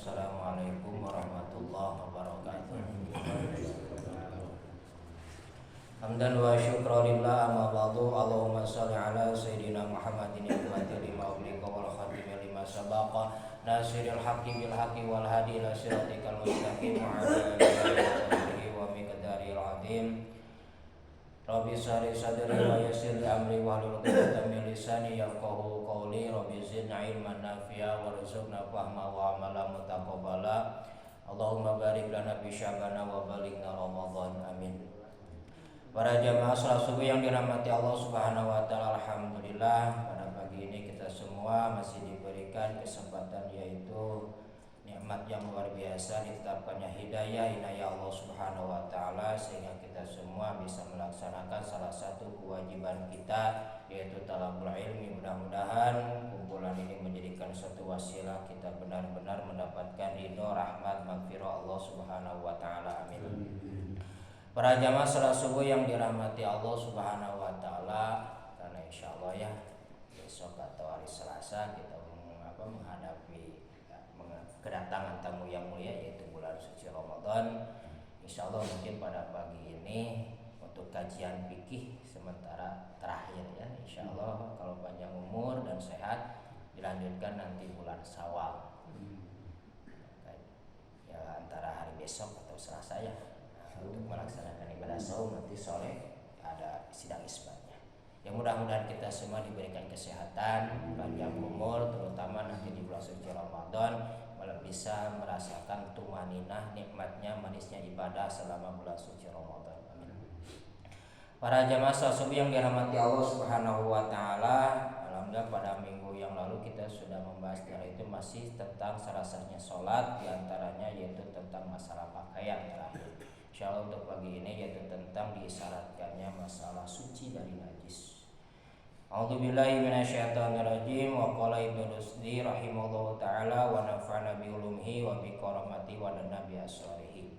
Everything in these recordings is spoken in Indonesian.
Assalamualaikum warahmatullahi wabarakatuh. Hamdan wa syukranillah amma ba'du. Allahumma shalli ala sayyidina Muhammadin al-fatih lima ughliqa wal khatim lima sabaqa nasiril haqqi bil haqqi wal hadi ila siratikal mustaqim wa ala alihi wa miqdaril azim. Rabbi shrah sadri wa yassir li amri wahlul 'uqdatam min lisani yafqahu qawli. Rabbi zidni ilman nafi'a warzuqna fahma wa amalan mutaqabbala. Allahumma barik lana fi sya'bana wa balighna Ramadan. Amin. Para jamaah salat subuh yang dirahmati Allah Subhanahu wa taala, alhamdulillah pada pagi ini kita semua masih diberikan kesempatan, yaitu nikmat yang luar biasa ditetapkannya hidayah inayah Allah Subhanahu wa taala, sehingga kita semua bisa melaksanakan salah satu kewajiban kita, yaitu talabul ilmi. Mudah-mudahan kumpulan ini menjadikan suatu wasilah kita benar-benar mendapatkan ridho, rahmat, maghfirah Allah Subhanahu wa taala. Amin. Para jamaah salat subuh yang dirahmati Allah Subhanahu wa taala, karena insyaallah ya besok atau hari Selasa kita menghadapi kedatangan tamu yang mulia, yaitu bulan suci Ramadan. Insyaallah mungkin pada pagi ini untuk kajian fikih sementara terakhir ya. Insyaallah kalau panjang umur dan sehat dilanjutkan nanti bulan Syawal. Ya antara hari besok atau Selasa ya. Untuk melaksanakan ibadah saum nanti sore ada sidang isbatnya. Ya mudah-mudahan kita semua diberikan kesehatan, panjang umur, terutama nanti di bulan suci Ramadan malah bisa merasakan tumaninah, nikmatnya, manisnya ibadah selama bulan suci Ramadan. Amin. Para jamaah salat subuh yang dirahmati Allah Subhanahu wa taala, alhamdulillah pada minggu yang lalu kita sudah membahas dari itu masih tentang salah-satunya salat, diantaranya yaitu tentang masalah pakaian terakhir. Insyaallah untuk pagi ini yaitu tentang disyaratkannya masalah suci dari najis. A'udzubillahi minasyaitonirrajim. Wa qala Ibnu Rusdi rahimahullahu taala wa nafa'ana bi ulumihi wa bi karamati wa nabi as-solihin.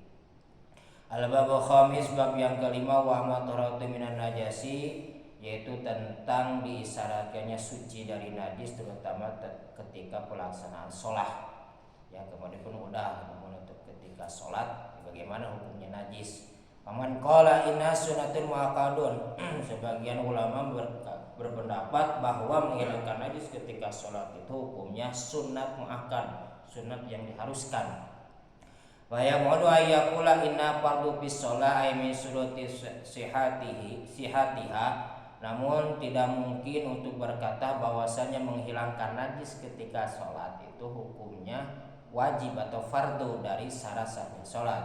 Al-babu khamis, bab yang kelima, wa mataratu minan najasi, yaitu tentang disyaratkannya suci dari najis terutama ketika pelaksanaan sholat. Ya kemudian pun udah, namun untuk ketika sholat bagaimana hukumnya najis. Paman qala inna sunnatul muakkadun. Sebagian ulama berpendapat bahwa menghilangkan najis ketika sholat itu hukumnya sunnat muakkad, sunnat yang diharuskan. Wa ya mudu ayyakula inna fardhu bis shalah ay min syuruti sihatiha. Namun tidak mungkin untuk berkata bahwasanya menghilangkan najis ketika sholat itu hukumnya wajib atau fardu dari syarat-syaratnya sholat.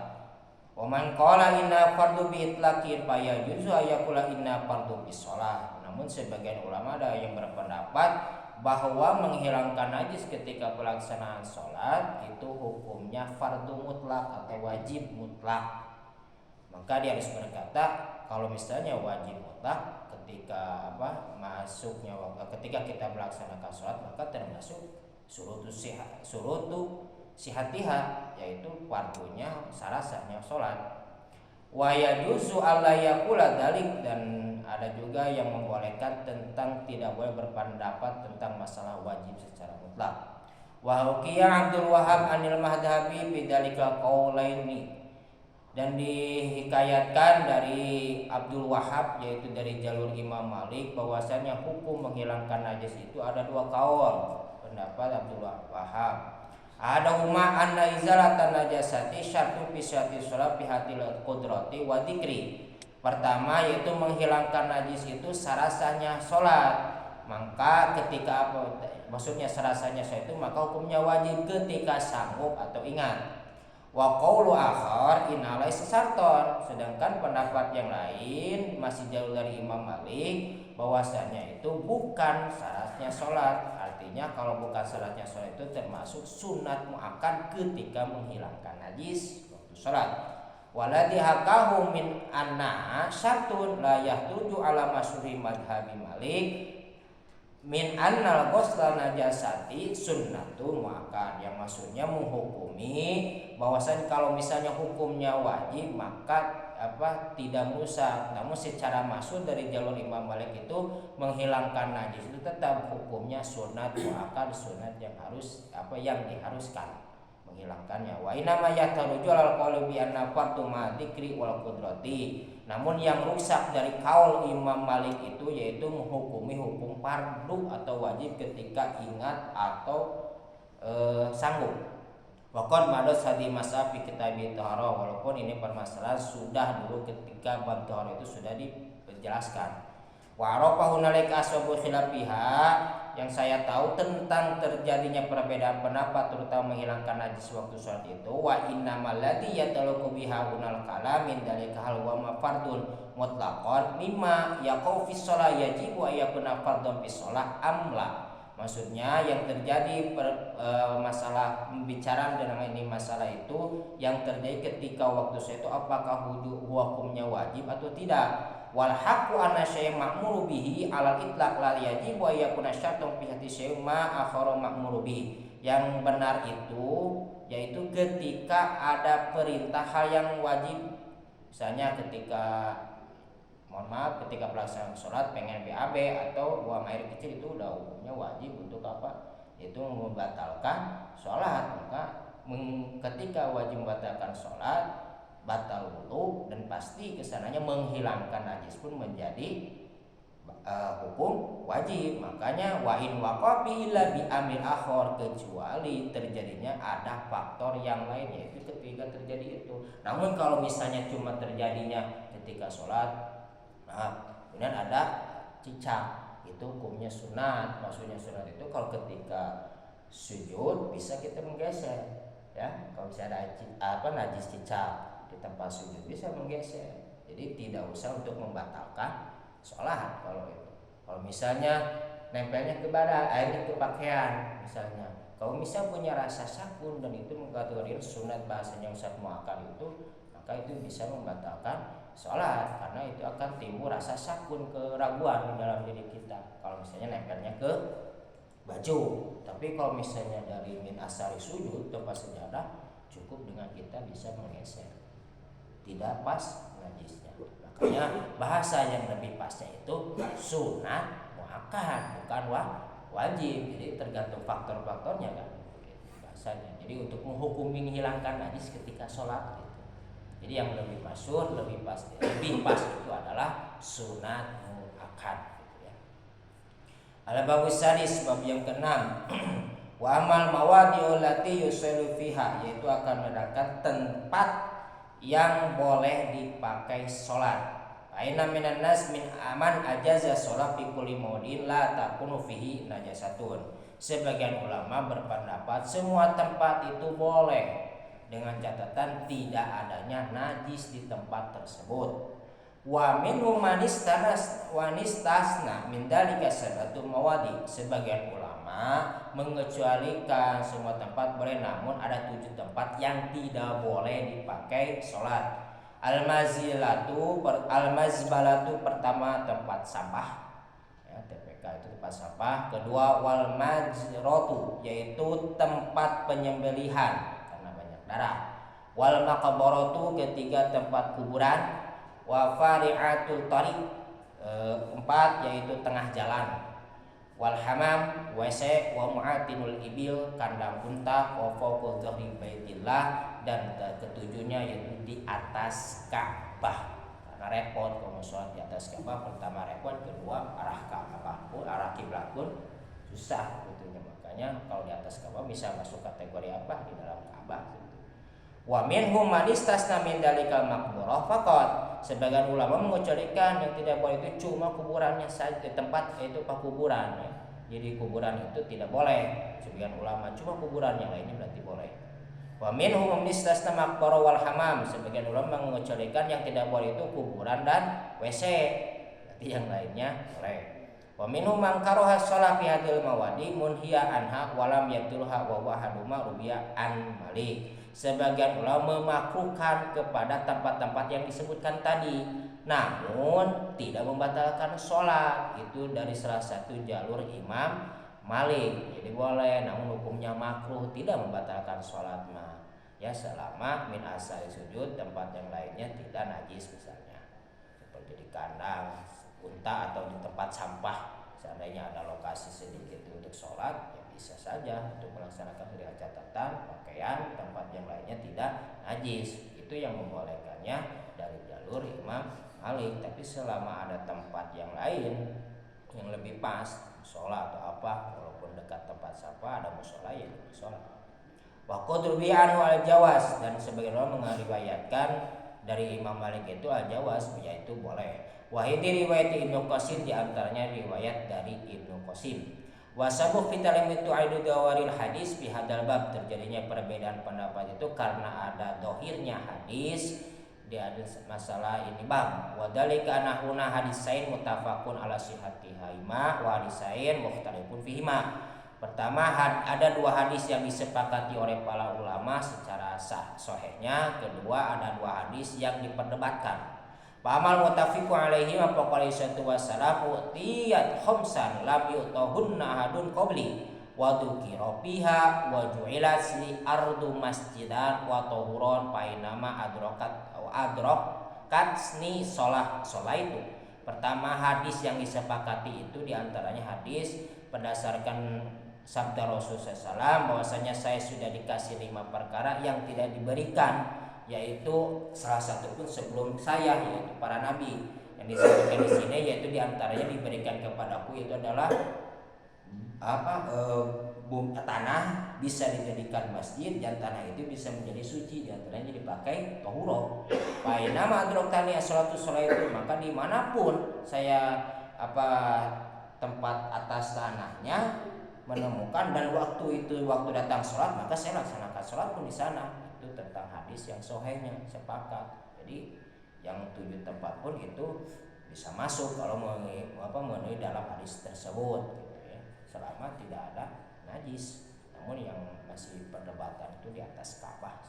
Wa man qala inna fardu bi itlaqin fa yajuzu ayakula inna fardu bis shalah. Namun sebagian ulama ada yang berpendapat bahwa menghilangkan najis ketika pelaksanaan sholat itu hukumnya fardu mutlak atau wajib mutlak. Maka dia harus berkata kalau misalnya wajib mutlak ketika ketika kita melaksanakan sholat, maka termasuk surutu sihatiha, yaitu fardunya syarat-syaratnya sholat. Wa yajuzu alla yaqula dzalik, dan ada juga yang membolehkan tentang tidak boleh berpendapat tentang masalah wajib secara mutlak. Wa hukiya Abdul Wahhab anil madhabi bidzalika qaulaini, dan dihikayatkan dari Abdul Wahhab yaitu dari jalur Imam Malik bahwasanya hukum menghilangkan najis itu ada dua kaul pendapat Abdul Wahhab. Ada umma anna izalatan najasati syartu fi syati shalat fi hatil qudrati wa dzikri. Pertama yaitu menghilangkan najis itu sarasanya salat. Maka ketika maksudnya sarasanya salat itu maka hukumnya wajib ketika sanggup atau ingat. Wa qaulu akhar inna laisa syarton. Sedangkan pendapat yang lain masih jauh dari Imam Malik bahwasanya itu bukan syaratnya salat. Artinya kalau bukan syaratnya sholat itu termasuk sunat muakkad ketika menghilangkan najis waktu sholat. Waladhi hakahu min anna syartun la yahtuju ala masyhuri madhabi Malik min annal ghusla najasati sunnatu muakkad, yang maksudnya menghukumi bahwasanya kalau misalnya hukumnya wajib maka tidak musah. Namun secara maksud dari jalur Imam Malik itu menghilangkan najis itu tetap hukumnya sunat muakkad, sunat yang harus yang diharuskan. menghilangkannya. Wa inama yataruju al qaulu bi anna fardu ma dzikri wal qudrati. Namun yang rusak dari kaul Imam Malik itu yaitu menghukumi hukum fardu atau wajib ketika ingat atau sanggup. Waqad mados hadi mas'ab fi kitab taharah, walaupun ini permasalahan sudah dulu ketika bab taharah itu sudah dijelaskan. Wa arafa hunalika asbabu khilafiha, yang saya tahu tentang terjadinya perbedaan pendapat terutama menghilangkan najis waktu sholat itu. Wa innamal ladzi yataluqu biha hunal kalam min dalika hal wa ma fardun mutlaqan mimma yaqau fi shalah yajibu ayakuna fardun fi shalah amla. Maksudnya yang terjadi masalah pembicaraan dalam ini masalah itu yang terjadi ketika waktu sholat itu apakah hukumnya wajib atau tidak. Wal haqqu anna syai' ma'muru bihi 'alal itlaq la yajib wa yakuna syartun fi hadis syai' ma akhara ma'muru bihi. Yang benar itu yaitu ketika ada perintah hal yang wajib. Misalnya ketika ketika pelaksanaan sholat pengen BAB atau buang air kecil, itu udah hukumnya wajib untuk apa? Itu membatalkan sholat. Maka ketika wajib membatalkan sholat, batal wudu, dan pasti kesananya menghilangkan najis pun menjadi hukum wajib. Makanya wa in waqafi illa bi amil akhor, kecuali terjadinya ada faktor yang lain yaitu ketika terjadi itu. Namun kalau misalnya cuma terjadinya ketika sholat, kemudian ada cicak, itu hukumnya sunat. Maksudnya sunat itu kalau ketika sujud bisa kita menggeser, ya. Kalau misalnya ada najis cicak di tempat sujud bisa menggeser. Jadi tidak usah untuk membatalkan sholat kalau itu. Kalau misalnya nempelnya ke badan, airnya ke pakaian misalnya. Kalau misalnya punya rasa sakun dan itu mengkategorikan sunat bahasanya Ustaz Muakkad itu, maka itu bisa membatalkan sholat karena itu akan timbul rasa sakun, keraguan di dalam diri kita kalau misalnya nempelnya ke baju. Tapi kalau misalnya dari min asari sujud tempat sejadah, cukup dengan kita bisa menggeser, tidak pas najisnya. Makanya bahasa yang lebih pasnya itu sunat muakkad, bukan wajib. Jadi tergantung faktor-faktornya kan bahasanya. Jadi untuk menghukumi menghilangkan najis ketika sholat gitu. Jadi yang lebih masyhur, lebih pas itu adalah sunat muakkad gitu ya. Al-babus sadis, bab yang ke-6. Wa amal mawadi'ul lati yusallu fiha, yaitu akan menerangkan tempat yang boleh dipakai sholat. Aina minan nas min aman ajaza sholat fi kulli maudin la takunu fihi najasatun. Sebagian ulama berpendapat semua tempat itu boleh dengan catatan tidak adanya najis di tempat tersebut. Wa minhum manistasna min dalika sabatu mawadi. Sebagian ulama mengecualikan semua tempat boleh, namun ada 7 tempat yang tidak boleh dipakai sholat. Al-mazbalatu pertama tempat sampah, ya, TPK itu tempat sampah. Kedua wal majratu, yaitu tempat penyembelihan darah. Wal maqbaratu, ketiga tempat kuburan. Wa fari'atul tariq, 4 yaitu tengah jalan. Wal hamam, WC. Wa mu'atinul ibil, kandang unta. Wa fawqa dhahri baitillah, dan ketujuhnya yaitu di atas Ka'bah. Karena repot kalau sholat di atas Ka'bah, pertama repot, kedua arah Ka'bah pun, arah kiblat pun susah gitu. Makanya kalau di atas Ka'bah bisa masuk kategori apa di dalam Ka'bah. Wa minhum man istasna min dalikal maqburah faqat. Sebagian ulama mengecualikan yang tidak boleh itu cuma kuburannya saja, tempat yaitu kuburan ya. Jadi kuburan itu tidak boleh. Sebagian ulama cuma kuburan, yang lainnya berarti boleh. Wa minhum man istasna maqbarah wal hamam. Sebagian ulama mengecualikan yang tidak boleh itu kuburan dan WC. Berarti yang lainnya boleh. Wa minhum man karaha shalah fi hadil mawadi munhiya anha wa lam yaqtulha wa huwa haduma rubiya an malik. Sebagian ulama memakruhkan kepada tempat-tempat yang disebutkan tadi, namun tidak membatalkan sholat. Itu dari salah satu jalur Imam Malik. Jadi boleh, namun hukumnya makruh, tidak membatalkan sholat ya, selama min asal sujud tempat yang lainnya tidak najis, misalnya seperti di kandang unta atau di tempat sampah. Seandainya ada lokasi sedikit untuk sholat, ya bisa saja untuk melaksanakan syariat catatan pakaian tempat yang lainnya tidak najis. Itu yang membolehkannya dari jalur Imam Malik. Tapi selama ada tempat yang lain yang lebih pas, musola atau apa, walaupun dekat tempat sampah ada musola ya musola. Wa qadrubi anhu al-jawaz, dan sebagian orang meriwayatkan dari Imam Malik itu al-jawaz, yaitu boleh. Wa hidi riwayat Ibnu Qasim, di antaranya riwayat dari Ibnu Qasim. Wa sabuh fi talim itu aidu dawaril hadis fi hadal bab, terjadinya perbedaan pendapat itu karena ada dohirnya hadis di ada masalah ini bab. Wa dalika anahuna hadisain muttafaqun ala sihhatiha wa hadisain mukhtalifun fihima. Pertama, ada dua hadis yang disepakati oleh para ulama secara sahihnya. Kedua, ada dua hadis yang diperdebatkan. Fa'amal mutafiqu alaihi wa faqala wassalam utiyat khamsan lam yutahunna ahadun qabli wa dzukira fiha wa ju'ilat li ardu masjidan wa tahuran fa inama adrokat itu. Pertama, hadis yang disepakati itu diantaranya hadis berdasarkan sabda Rasulullah SAW bahwasanya saya sudah dikasih 5 perkara yang tidak diberikan, yaitu salah satu pun sebelum saya, yaitu para nabi. Yang disebutkan di sini yaitu diantaranya diberikan kepadaku itu adalah tanah bisa dijadikan masjid, dan tanah itu bisa menjadi suci, diantaranya dipakai tahuro. Nama adroktani as-salatu sholat itu, maka dimanapun saya tempat atas tanahnya menemukan dan waktu datang sholat, maka saya laksanakan sholat pun di sana. Itu tentang hadis yang sahihnya sepakat. Jadi yang 7 tempat pun itu bisa masuk kalau memenuhi dalam hadis tersebut, gitu ya, selama tidak ada najis. Namun yang masih perdebatan itu di atas Ka'bah.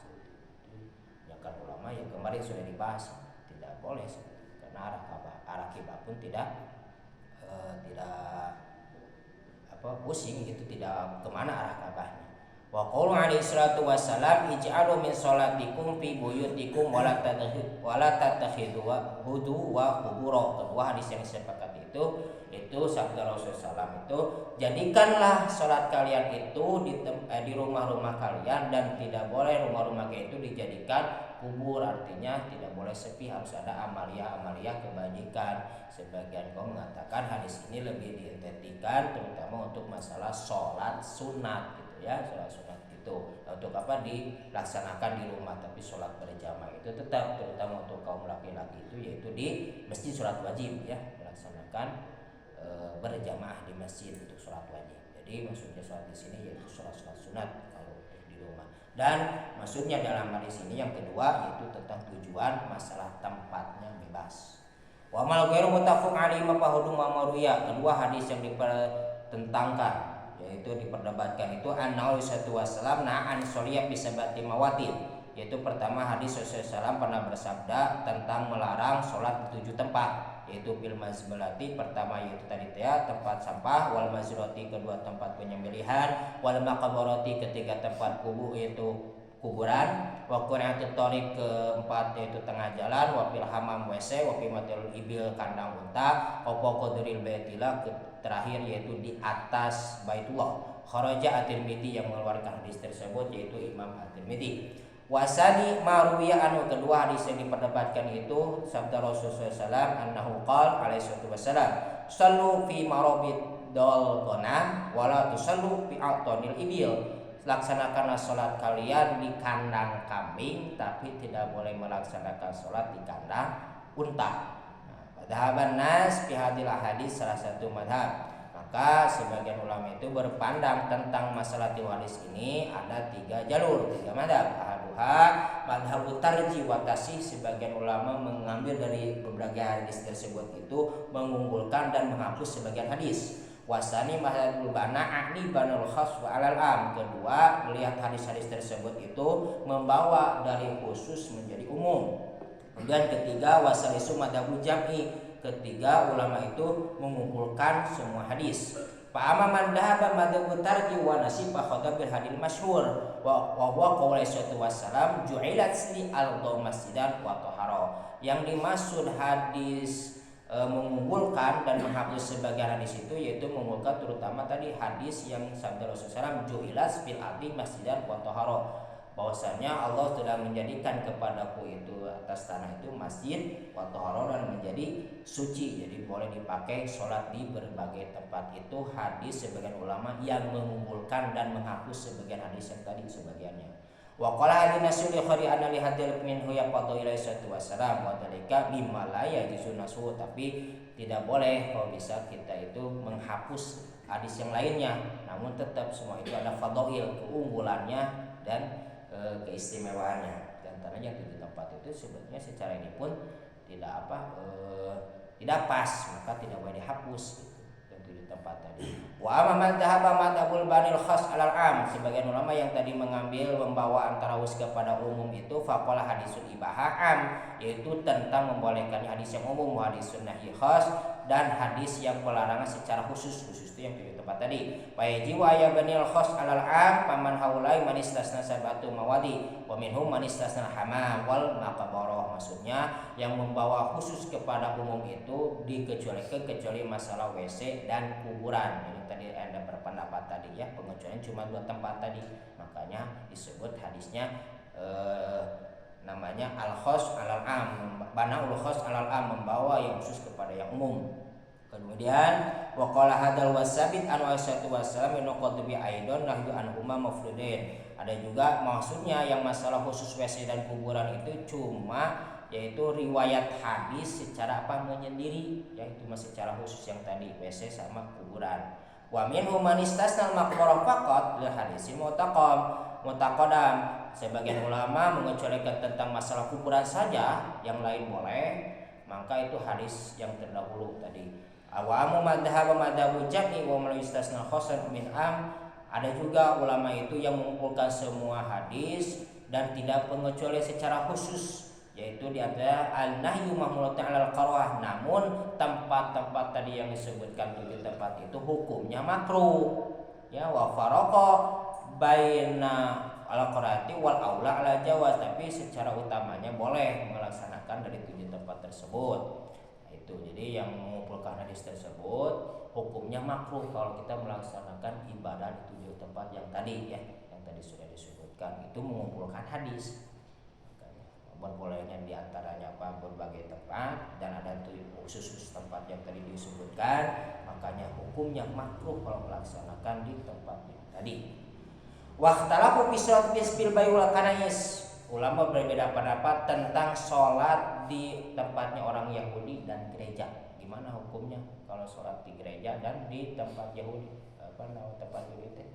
Yang kan ulama yang kemarin sudah dibahas tidak boleh, karena arah kiblat pun tidak pusing gitu, tidak kemana arah Ka'bahnya. Wa qulu alaihi salatu wassalam ij'alu min sholatikum fi buyutikum wa la tattakhidhu hudu wa qubura. Kedua hadis yang disepakati itu sabda Rasulullah SAW itu, jadikanlah sholat kalian itu di rumah-rumah kalian, dan tidak boleh rumah-rumah itu dijadikan kubur, artinya tidak boleh sepi, harus ada amalia kebajikan. Sebagian kaum mengatakan hadis ini lebih diintensikan terutama untuk masalah sholat sunat, gitu ya, sholat sunat itu untuk dilaksanakan di rumah, tapi sholat berjamaah itu tetap terutama untuk kaum laki-laki itu, yaitu di masjid sholat wajib ya, melaksanakan berjamaah di masjid untuk sholat wajib. Jadi maksudnya sholat di sini yaitu sholat sunat kalau di rumah. Dan maksudnya dalam hadis ini yang kedua yaitu tentang tujuan masalah tempatnya bebas. Wa mal ghairu muttafaq alaihi mafahudum maruya. Kedua hadis yang dipertentangkan yaitu diperdebatkan itu an-nabi sallallahu alaihi wasallam na'an sholiyah bi sabati mawatin. Yaitu pertama hadis Rasulullah SAW pernah bersabda tentang melarang sholat di 7 tempat, yaitu bil mazbalati, pertama yaitu tadi tempat sampah, wal mazrati kedua tempat penyembelihan, wal maqbarati ketiga tempat yaitu kuburan, wa qur'atut thariq keempat yaitu tengah jalan, wa fil hamam WC, wa fi matil ibil kandang unta, wa qadril baitila terakhir yaitu di atas Baitullah. Kharaja at-Tirmidzi yang mengeluarkan hadis tersebut yaitu Imam at-Tirmidzi. Wasani maruwiya anu kedua hadis yang diperdebatkan itu sabda Rasulullah SAW annahu qala alaihi wasallam sallu fi marabid dal ghanam wala tusallu fi a'tanil ibil. Laksanakanlah sholat kalian di kandang kambing, tapi tidak boleh melaksanakan sholat di kandang unta. Madhaban nas fi hadil hadis, salah satu madhab. Maka sebagian ulama itu berpandang tentang masalah hadis ini ada 3 jalur, 3 madhab. Madhabu tarji wa tasih, sebagian ulama mengambil dari beberapa hadis tersebut itu mengunggulkan dan menghapus sebagian hadis. Wasani madhabul bana ahli banul khas wa alal am. Kedua, melihat hadis-hadis tersebut itu membawa dari khusus menjadi umum. Kemudian ketiga, wasalisu madhabul jam'i. Ketiga, ulama itu mengumpulkan semua hadis. Fa amma man dhahaba madhabut tarji wa nasifa khadabil hadil masyhur wa huwa qauli sallallahu wasallam ju'ilat li al-masjidan wa tahara. Yang dimaksud hadis mengunggulkan dan menghapus sebagian hadis itu, yaitu mengunggulkan terutama tadi hadis yang sabda Rasulullah SAW, ju'ilas fil ardi masjidan wa tahara, bahwasanya Allah telah menjadikan kepadaku itu atas tanah itu masjid wa tahara, dan menjadi suci, jadi boleh dipakai sholat di berbagai tempat. Itu hadis sebagian ulama yang mengunggulkan dan menghapus sebagian hadis yang tadi sebagiannya. Wa qala hadina suli khari anna li hadil minhu yaqadu ila sallallahu wasallam wa dalika mimma la yajuzu nasu, tapi tidak boleh kalau bisa kita itu menghapus hadis yang lainnya, namun tetap semua itu ada fadail, keunggulannya dan keistimewaannya. Dan antaranya 7 tempat itu sebetulnya secara ini pun tidak tidak pas, maka tidak boleh dihapus gitu. 7 tempat tadi. Wa amma man dhahaba madhabul banil khas alal am, sebagian ulama yang tadi mengambil membawa antara us kepada umum itu faqala hadisul ibaha am, yaitu tentang membolehkannya hadis yang umum, hadisun nahi khas, dan hadis yang pelarangan secara khusus itu yang 7 tempat tadi. Wa yajibu ya banil khas alal am paman haulai man istasna sabatu mawadi wa minhum man istasna hamam wal maqbarah, maksudnya yang membawa khusus kepada umum itu dikecualikan kecuali masalah WC dan kuburan. Jadi tadi ada berpendapat tadi ya, pengecualian cuma 2 tempat tadi, makanya disebut hadisnya namanya al-khos alal am, banaul khos alal am, membawa yang khusus kepada yang umum. Kemudian waqala hadal wasabit an wasatu wasallam inqad bi aidon nahyu an umma mafrudin, ada juga maksudnya yang masalah khusus WC dan kuburan itu cuma yaitu riwayat hadis secara menyendiri, yaitu masih secara khusus yang tadi WC sama kuburan. Wa minhum man istasnal maqbarah faqat li hadis mutaqaddam, sebagian ulama mengecualikan tentang masalah kuburan saja, yang lain boleh, maka itu hadis yang terdahulu tadi. Awamu madhhab madhabu jam'i wa man istasna khosan min am, ada juga ulama itu yang mengumpulkan semua hadis dan tidak mengecuali secara khusus, yaitu di antara al-nahyu mahmulatan 'alal qarah, namun tempat-tempat tadi yang disebutkan 7 tempat itu hukumnya makruh. Ya, wa faraqa baina al-qarati wal aula ala jawaz, tapi secara utamanya boleh melaksanakan dari 7 tempat tersebut. Itu jadi yang mengumpulkan hadis tersebut hukumnya makruh kalau kita melaksanakan ibadah di 7 tempat yang tadi ya, yang tadi sudah disebutkan, itu mengumpulkan hadis. Berbolehnya diantaranya berbagai tempat, dan ada khusus tempat yang tadi disebutkan, makanya hukumnya makruh kalau melaksanakan di tempat yang tadi. Waqtalafu bil bayul kanais, ulama berbeda pendapat tentang sholat di tempatnya orang Yahudi dan gereja. Gimana hukumnya kalau sholat di gereja dan di tempat Yahudi? Tempat Yahudi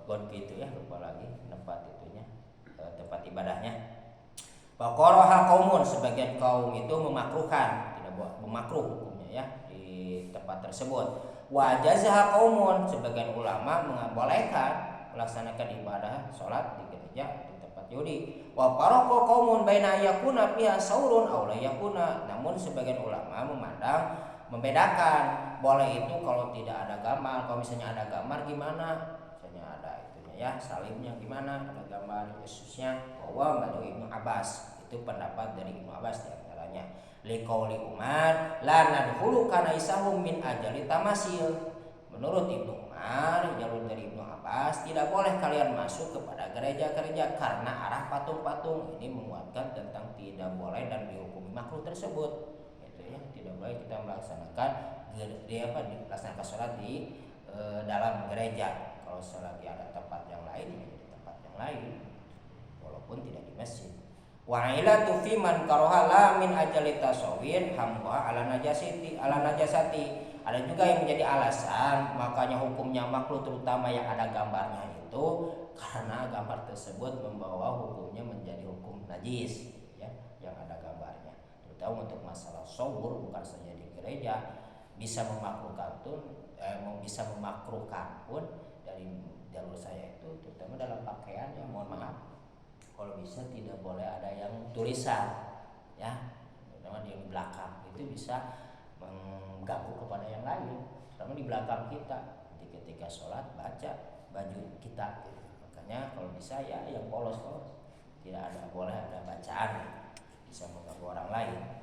God gitu ya, lupa lagi tempat itunya, tempat ibadahnya. Faqaraha qaumun, sebagian kaum itu memakruhkan, tidak memakruh hukumnya ya di tempat tersebut. Wa jazaha qaumun, sebagian ulama membolehkan melaksanakan ibadah sholat di gereja di tempat Yahudi. Wa faraqo qaumun baina yakuna fiha saurun aw la yakuna, namun sebagian ulama membedakan boleh itu kalau tidak ada gambar. Kalau misalnya ada gambar gimana? Misalnya ada itunya ya, salibnya gimana? Ada gambar Yesusnya. Wa madu Ibnu Abbas, itu pendapat dari Ibnu Abbas di antaranya. Liqauli Umar la nadkhulu kana isahum min ajali tamasil. Menurut Ibnu Umar, jalur dari Ibnu Abbas, tidak boleh kalian masuk kepada gereja-gereja karena arah patung-patung. Ini menguatkan tentang tidak boleh dan dihukumi makruh tersebut. Itu ya, tidak boleh kita melaksanakan melaksanakan sholat di dalam gereja. Kalau sholat di ada tempat yang lain, ya di tempat yang lain, walaupun tidak di masjid. Wa ilatu fi man karaha la min ajali tasawwir hamwa ala najasati. Ada juga yang menjadi alasan makanya hukumnya makruh terutama yang ada gambarnya itu karena gambar tersebut membawa hukumnya menjadi hukum najis ya, yang ada gambarnya. Terutama untuk masalah shawur, bukan saja di gereja, bisa memakruhkan pun dari jalur saya itu, terutama dalam pakaian ya, mohon maaf kalau bisa tidak boleh ada yang tulisan ya, terutama di belakang itu bisa mengganggu kepada yang lain, terutama di belakang kita. Jadi ketika sholat baca baju kita gitu. Makanya kalau bisa ya yang polos-polos, tidak ada boleh ada bacaan bisa mengganggu orang lain.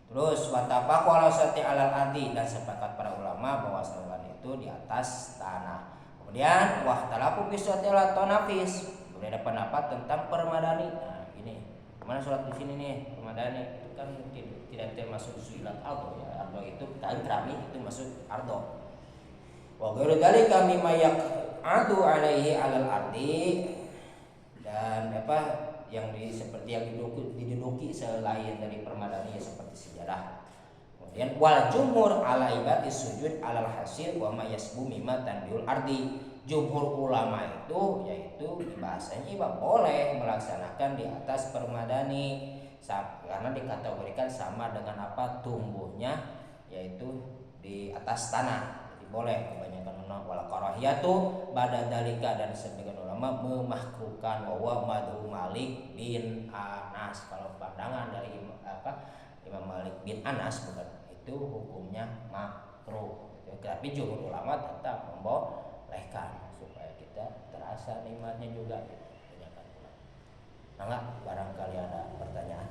Terus watafaqu ala sati alal ardi, dan sepakat para ulama bahwa salat itu di atas tanah. Kemudian wahtalafu fi sholati ala tanafis, berbeda pendapat tentang permadani. Nah, ini mana sholat di sini nih permadani itu kan tidak termasuk suilat ardo ya. Ardo itu kan keramik itu masuk ardo. Wa ghairu dzalika mimma yaq'adu alaihi alal ardi, dan yang seperti yang diduduki selain dari permadani seperti sejarah. Kemudian wal jumhur ala ibadati sujud alal hasil wa ma yasbu mimma tanbiul ardi. Jumhur ulama itu yaitu bahasanya boleh melaksanakan di atas permadani karena dikategorikan sama dengan apa tumbuhnya, yaitu di atas tanah. Jadi boleh, kebanyakan ulama wal karahiyatu ba'da dalika, dan sebagian ulama memahruhkan wa madhu Malik bin Anas. Kalau pandangan dari Imam Malik bin Anas bukan, itu hukumnya makruh. Tapi jumhur ulama tetap membolehkan supaya kita terasa nikmatnya juga. Nah, barangkali ada pertanyaan.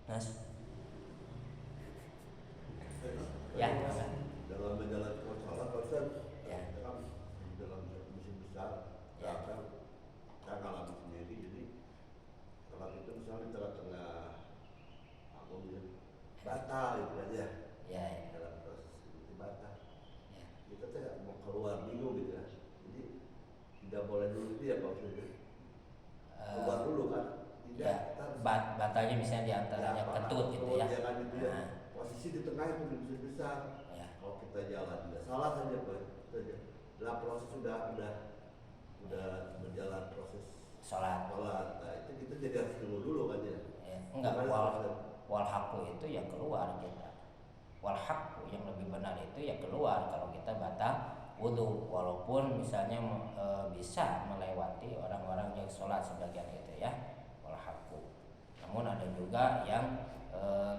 Mas? Ya, dalam menjalankan sholat Ustaz, ya. kan dalam musim besar, Ya. saya alami sendiri. Jadi sholat itu misalnya tengah-tengah batal gitu aja. Ya. Dalam proses itu batal. Ya. Kita tidak mau keluar dulu gitu ya. Jadi tidak boleh dulu itu ya Pak Ustaz. Keluar dulu kan. Tidak. Ya, batalnya misalnya diantaranya ketut gitu ya. Jangan gitu ya. Nah. Posisi di tengah itu musim besar. Ya. Kalau kita jalan tidak salah saja Pak. Dalam proses sudah berjalan proses Sholat. Nah itu kita jadi harus dulu kan ya. Enggak, wal haqqu itu ya keluar kita. Wal haqqu yang lebih benar itu ya keluar kalau kita batal wudu, walaupun misalnya bisa melewati orang-orang yang sholat sebagian itu ya. Wal haqqu. Namun ada juga yang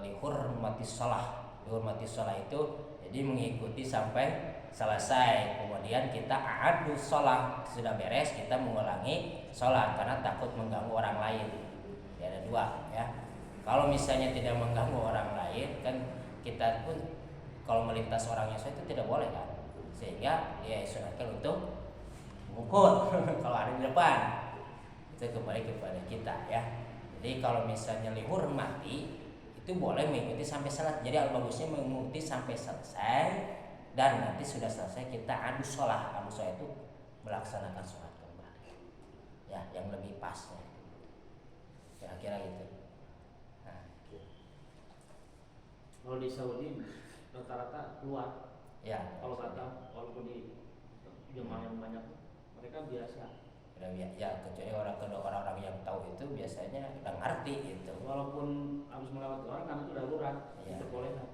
lihurmati shalah. Lihurmati shalah itu jadi mengikuti sampai selesai, kemudian kita a'adu sholat, sudah beres kita mengulangi sholat karena takut mengganggu orang lain. Ya, ada dua ya. Kalau misalnya tidak mengganggu orang lain kan kita pun kalau melintas orang yang itu tidak boleh kan, sehingga dia disunahkan untuk mengukur kalau ada di depan, itu kembali kepada kita ya. Jadi kalau misalnya lihur mati itu boleh mengikuti sampai salat. Jadi bagusnya mengikuti sampai selesai, dan nanti sudah selesai kita adu sholat. Adu sholat itu melaksanakan sholat kembali ya, yang lebih pasnya kira-kira gitu. Nah, kalau di Saudi rata-rata keluar ya kalau kata, walaupun di jemaah yang banyak mereka biasa udah ya, kecuali orang-orang yang tahu itu biasanya udah ngerti gitu, walaupun harus melewati orang karena itu darurat ya. diperbolehkan.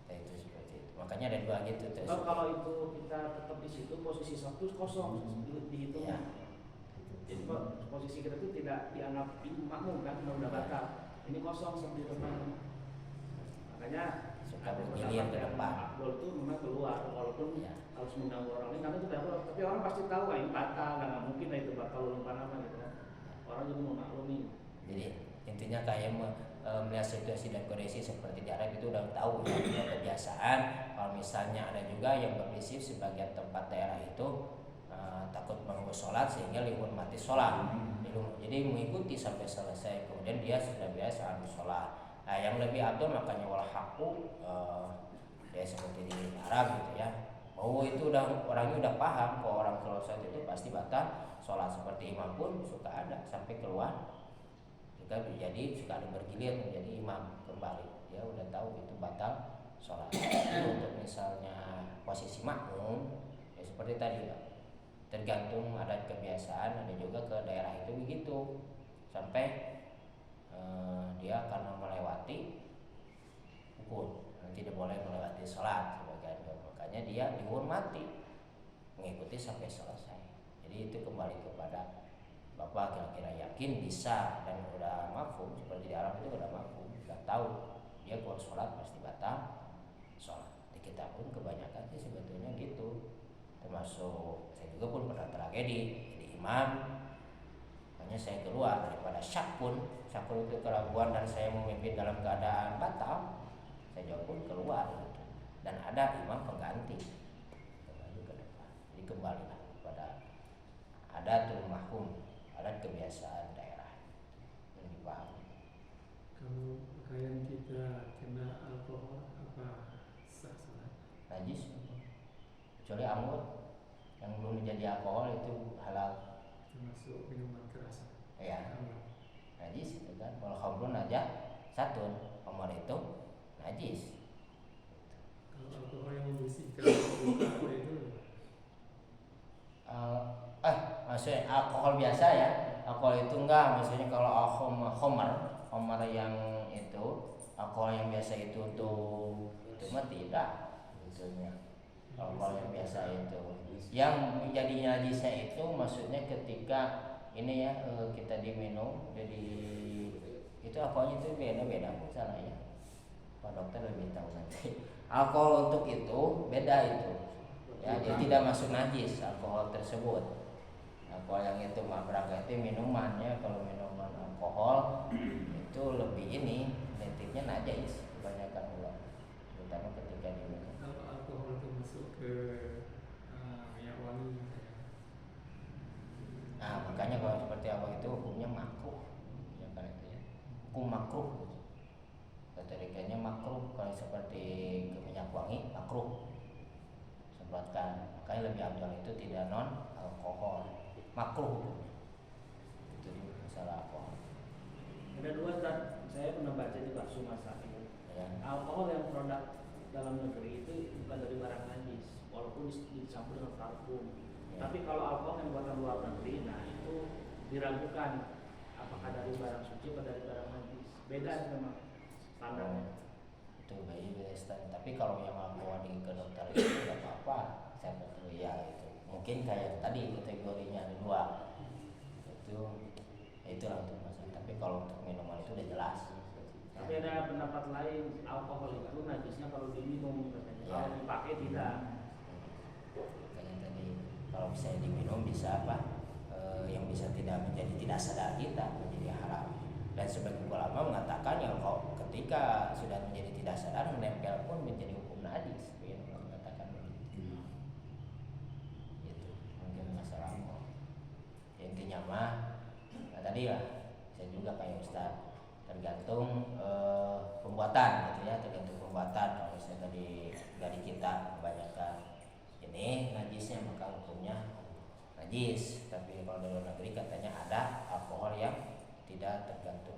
Nah, itu seperti itu. Makanya ada dua gitu tuh. Kalau itu kita tetap di situ posisi satu kosong dihitung. Ya. Jadi posisi kita itu tidak dianggap makmum kan, udah batal. Ini kosong seperti teman. Makanya suka bergilir ke depan. Abdul itu memang keluar walaupun ya. harus mengganggu orang lain karena itu darurat. Tapi orang pasti tahu ini batal, nggak mungkin lah itu batal umpan apa gitu kan. Orang jadi memaklumi. Jadi intinya kayak melihat situasi dan kondisi seperti di Arab itu udah tahu ya, udah kebiasaan. Kalau misalnya ada juga yang berprinsip sebagian tempat daerah itu takut mengganggu sholat sehingga dihormati sholat. Jadi mengikuti sampai selesai, kemudian dia sudah biasa adu sholat. Nah, yang lebih abdul makanya wal haqqu ya seperti di Arab gitu ya. Oh itu orangnya udah paham kalau orang kalau sholat itu pasti batal sholat, seperti imam pun suka ada sampai keluar juga jadi suka ada bergilir menjadi imam kembali, dia udah tahu itu batal sholat. Untuk misalnya posisi makmum ya seperti tadi ya, tergantung ada kebiasaan, ada juga ke daerah itu begitu sampai dia karena melewati hukum tidak boleh melewati sholat sebagian, makanya dia dihormati mengikuti sampai selesai. Jadi itu kembali kepada Bapak kira-kira yakin bisa dan udah mafhum seperti di Arab itu udah mafhum, udah tahu dia kalau sholat pasti batal sholat. Di kita pun kebanyakan sih sebetulnya gitu, termasuk saya juga pun pernah tragedi jadi imam, makanya makanya saya keluar daripada syakun itu keraguan dan saya memimpin dalam keadaan batal, saya jawab pun keluar gitu. Dan ada imam pengganti kembali ke depan. Jadi kembalilah kepada adatul mahkum, adat kebiasaan daerah yang dipahami. Kalau pakaian kita kena alkohol apa sah salat? Najis kecuali anggur yang belum menjadi alkohol itu halal. Termasuk minuman keras. Ya, Aman. najis itu kan. Kalau khamrun aja satun, khamar itu najis. Kalau alkohol yang membersihkan luka apa itu? Maksudnya alkohol biasa ya. Alkohol itu enggak, maksudnya kalau khamar yang itu, alkohol yang biasa itu untuk itu mah tidak sebetulnya. Alkohol yang biasa itu yang menjadi najisnya itu maksudnya ketika ini ya kita diminum, jadi itu alkoholnya itu beda-beda misalnya. Pak dokter lebih tahu nanti. Alkohol untuk itu beda itu. Ya, dia tidak masuk najis alkohol tersebut. Alkohol yang itu mah berarti minumannya, kalau minuman alkohol itu lebih ini identiknya najis kebanyakan ulama, terutama ketika diminum. Kalau alkohol itu masuk ke minyak wangi. Nah, makanya kalau seperti apa itu hukumnya makruh. Ya kan itu ya. Hukum makruh. Ketirikanya makruh, kalau seperti ke minyak wangi makruh. Sebutkan, makanya lebih afdal itu tidak non alkohol. Makruh. Itu masalah alkohol. Ada dua zat, saya pernah baca di Bakso Masak itu. Ya. Alkohol yang produk dalam negeri itu bukan dari barang najis, walaupun dicampur dengan parfum. Ya. Tapi kalau alkohol yang buatan luar negeri, nah itu diragukan apakah dari barang suci atau dari barang najis. Beda memang standarnya. Itu beda standar. Tapi kalau yang alkohol di ke dokter itu tidak apa-apa. Saya betul ya itu. Mungkin kayak tadi kategorinya ada dua. Itulah untuk masalah. Tapi kalau untuk minuman itu udah jelas. Tapi ada pendapat lain, alkohol itu najisnya kalau diminum katanya. Ya. Kalau dipakai tidak. Makanya tadi kalau misalnya diminum bisa apa? Yang bisa tidak menjadi tidak sadar kita menjadi haram. Dan sebagian ulama mengatakan yang kalau ketika sudah menjadi tidak sadar menempel pun menjadi hukum najis. Sebagian ulama mengatakan begitu. Gitu. Mungkin masalah alkohol. Intinya mah, nah tadi lah saya juga kayak Ustaz tergantung pembuatan gitu ya, tergantung pembuatan. Kalau misalnya dari kita kebanyakan ini najisnya maka hukumnya najis. Tapi kalau dari luar negeri katanya ada alkohol yang tidak tergantung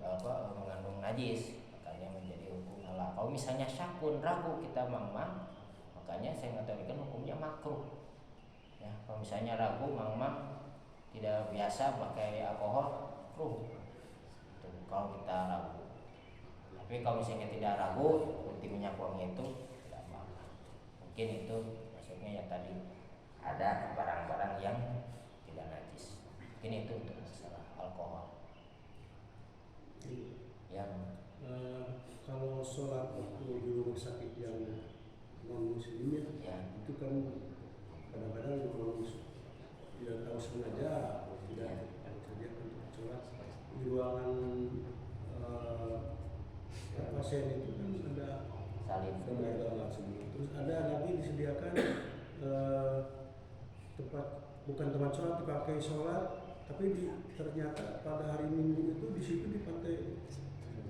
mengandung najis, makanya menjadi hukum halal. Kalau misalnya syakun ragu kita mangmang, makanya saya mengatakan hukumnya makruh. Ya, kalau misalnya ragu mangmang tidak biasa pakai alkohol, makruh. Kalau kita ragu. Tapi kalau misalnya tidak ragu, seperti minyak wangi itu tidak apa-apa. Mungkin itu maksudnya yang tadi ada barang-barang yang tidak najis. Mungkin itu untuk masalah alkohol. Yang kalau sholat waktu di rumah sakit yang non muslim ya. itu kan kadang-kadang kalau tidak tahu sengaja tidak terjadi untuk sholat di ruangan pasien itu kan ada salin. Terus ada lagi disediakan tempat, bukan tempat sholat dipakai sholat, tapi ternyata pada hari Minggu itu di situ dipakai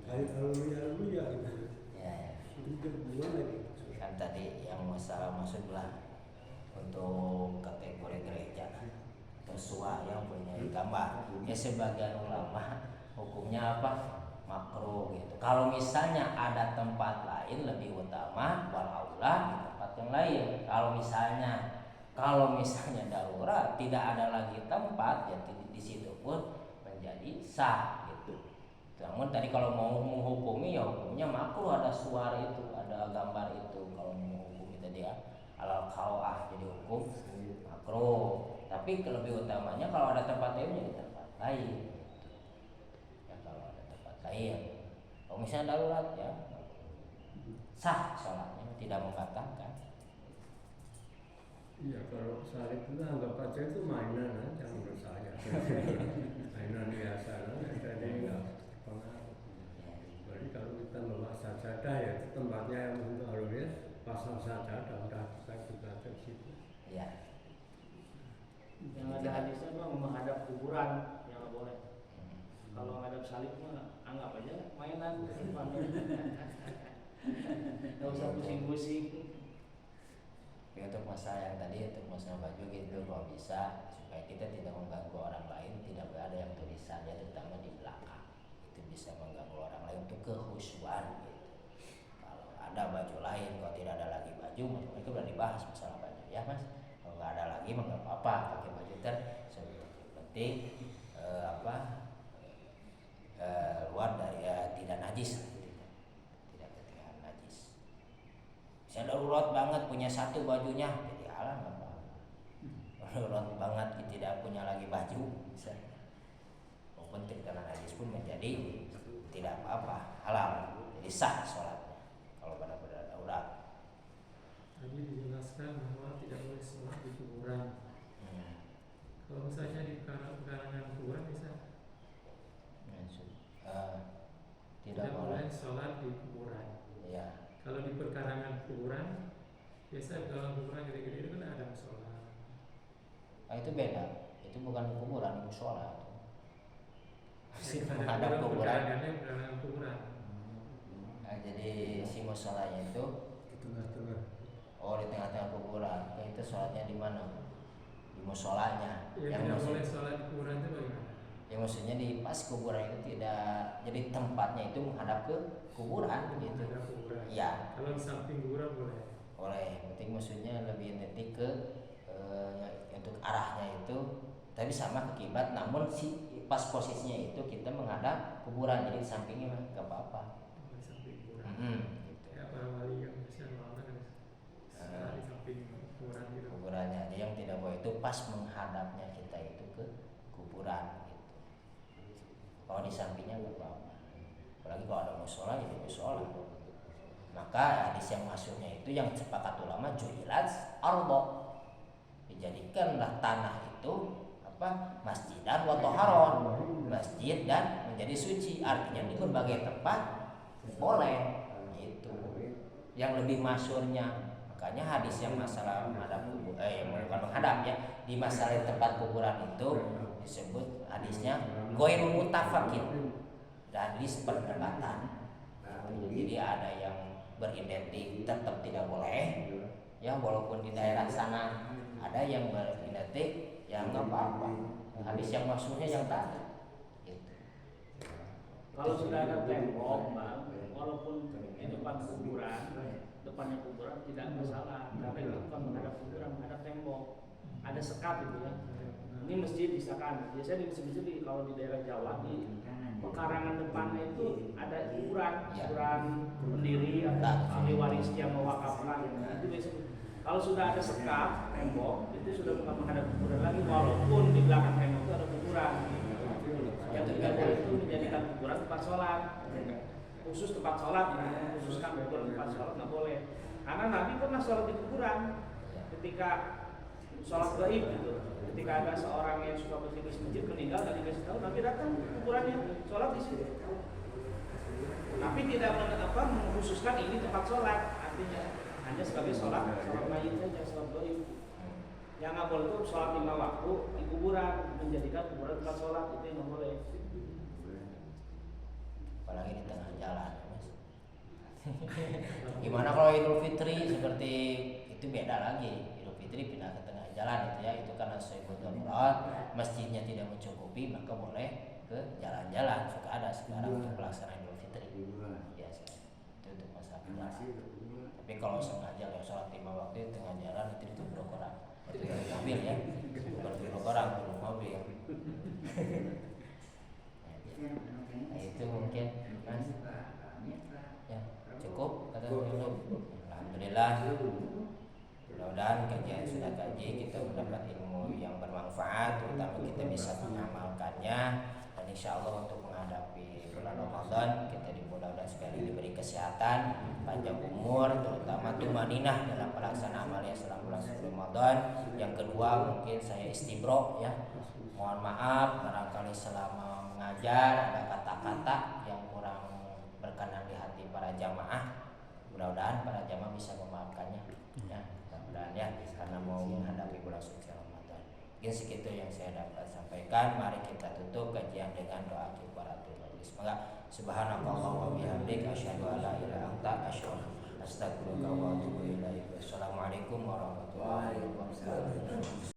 haleluya gitu. Ya, Itu gimana gitu? kan tadi yang masalah maksudlah untuk kategori gereja sesuai yang punya gambar. Ya sebagian ulama hukumnya apa? Makruh gitu. Kalau misalnya ada tempat lain lebih utama walaula di tempat yang lain. Kalau misalnya darurat tidak ada lagi tempat, ya di situ pun menjadi sah gitu. Namun tadi kalau mau menghukumi ya hukumnya makruh, ada suara itu, ada gambar itu. Kalau mau menghukumi tadi ya alal qau'ah jadi hukum makruh. Tapi lebih utamanya kalau ada tempat lain ya di tempat lain. Ya kalau ada tempat lain. Kalau misalnya darurat ya sah sholatnya, tidak membatalkan. Iya, kalau salib itu anggap aja itu mainan aja menurut saya. Mainan biasa. tempatnya yang untuk alumni pasang saja dan kita baca di situ. Ya. Yang ada hadisnya mah menghadap kuburan yang nggak boleh. Kalau menghadap salib mah anggap aja mainan. Nggak usah pusing-pusing. Tapi untuk masalah yang tadi, untuk masalah baju gitu, kalau bisa supaya kita tidak mengganggu orang lain, tidak ada yang tulisannya terutama di belakang, itu bisa mengganggu orang lain untuk kehusuan gitu. Kalau ada baju lain, kalau tidak ada lagi baju, itu udah dibahas masalah baju ya mas. Kalau nggak ada lagi mah nggak apa-apa, pakai baju penting luar dari tidak najis, tidak ketinggalan najis. Saya darurat banget punya satu bajunya, jadi halal nggak apa-apa. Darurat banget tidak punya lagi baju, bisa. Walaupun terkena najis pun menjadi tidak apa-apa, halal, jadi sah sholatnya. Kalau benar-benar darurat. Tadi dijelaskan bahwa tidak boleh sholat di kuburan. Kalau misalnya di karangan kuburan bisa Tidak boleh sholat di kuburan. ya. Kalau di perkarangan kuburan, biasa dalam kuburan gede-gede itu kan ada musola. Itu beda, itu bukan kuburan, musola. Ada Ada kuburan. perkarangan kuburan. Jadi si musolanya itu Di tengah-tengah. di tengah-tengah kuburan. Itu sholatnya di mana? Di musolanya. Ya, tidak boleh sholat di kuburan itu bagaimana? Ya maksudnya di pas kuburan itu tidak, jadi tempatnya itu menghadap ke kuburan gitu. Ada kuburan. Iya. Kalau di samping kuburan boleh. Boleh. Penting maksudnya lebih nanti ke untuk arahnya itu, tapi sama ke kiblat, namun si pas posisinya itu kita menghadap kuburan, jadi di sampingnya mah nggak apa-apa. Di samping kuburan. Gitu. Ya para wali yang biasanya lama kan sholat di samping kuburan gitu. Kuburannya, jadi yang tidak boleh itu pas menghadapnya kita itu ke kuburan. Kalau di sampingnya nggak apa-apa. Apalagi kalau ada musola, jadi musola. Maka hadis yang maksudnya itu yang sepakat ulama ju'ilat ardo, dijadikanlah tanah itu masjidan wa toharon, masjid dan menjadi suci. Artinya di berbagai tempat boleh gitu. Yang lebih masyhurnya, makanya hadis yang masalah menghadap kubur, yang bukan menghadap ya, di masalah tempat kuburan itu disebut hadisnya ghairul mutafakin, hadis perdebatan. Jadi ada yang beridentik tetap tidak boleh ya, walaupun di daerah sana. Ada yang beridentik yang nggak apa-apa. Hadis yang maksudnya yang tadi gitu. Kalau sudah ada tembok, bang, walaupun di depan kuburan, depannya kuburan tidak masalah, karena itu bukan menghadap kuburan, menghadap tembok. Ada sekat itu ya. Ini masjid misalkan, biasanya di masjid-masjid kalau di daerah Jawa di pekarangan depannya itu ada kuburan pendiri atau ahli waris yang mewakafkan. Itu biasanya. Kalau sudah ada sekat tembok, itu sudah bukan menghadap kuburan lagi, walaupun di belakang tembok itu ada kuburan. Yang tidak boleh itu menjadikan kuburan tempat sholat, khusus tempat sholat, khususkan kuburan tempat sholat nggak boleh. Karena Nabi pernah sholat di kuburan ketika sholat gaib gitu. Ketika ada seorang yang suka bertugas masjid meninggal dan dikasih tahu, Nabi datang ke kuburannya, sholat di situ. Tapi tidak mengkhususkan ini tempat sholat, artinya hanya sebagai sholat mayit saja, sholat gaib. Yang nggak boleh itu sholat 5 waktu di kuburan, menjadikan kuburan tempat sholat, itu yang nggak boleh. Apalagi di tengah jalan, mas. Gimana kalau Idul Fitri seperti itu, beda lagi. Idul Fitri pindah ke tengah jalan itu ya, itu karena sesuai darurat, masjidnya tidak mencukupi, maka boleh ke jalan-jalan. Suka ada sekarang untuk pelaksanaan Idul Fitri. Biasa. Itu untuk masalah jalan. Tapi kalau sengaja ya sholat 5 waktu di tengah jalan itu ditubruk orang. Itu mobil ya, bukan ditubruk orang, ditubruk mobil. Nah itu mungkin mas. Ya cukup kata alhamdulillah. Mudah-mudahan kajian sudah kaji, kita mendapat ilmu yang bermanfaat, terutama kita bisa mengamalkannya. Dan insya Allah untuk menghadapi bulan Ramadan kita dimudahkan sekali diberi kesehatan, panjang umur, terutama tumaninah dalam pelaksanaan amalnya selama bulan Ramadan. Yang kedua mungkin saya istibro ya, mohon maaf barangkali selama mengajar ada kata-kata yang kurang berkenan di hati para jamaah. bulan suci Ramadan. Mungkin segitu yang saya dapat sampaikan. Mari kita tutup kajian dengan doa kifaratul majlis. Semoga subhanallahi wa bihamdihi asyhadu an la ilaha illa anta astaghfiruka wa atubu ilaik.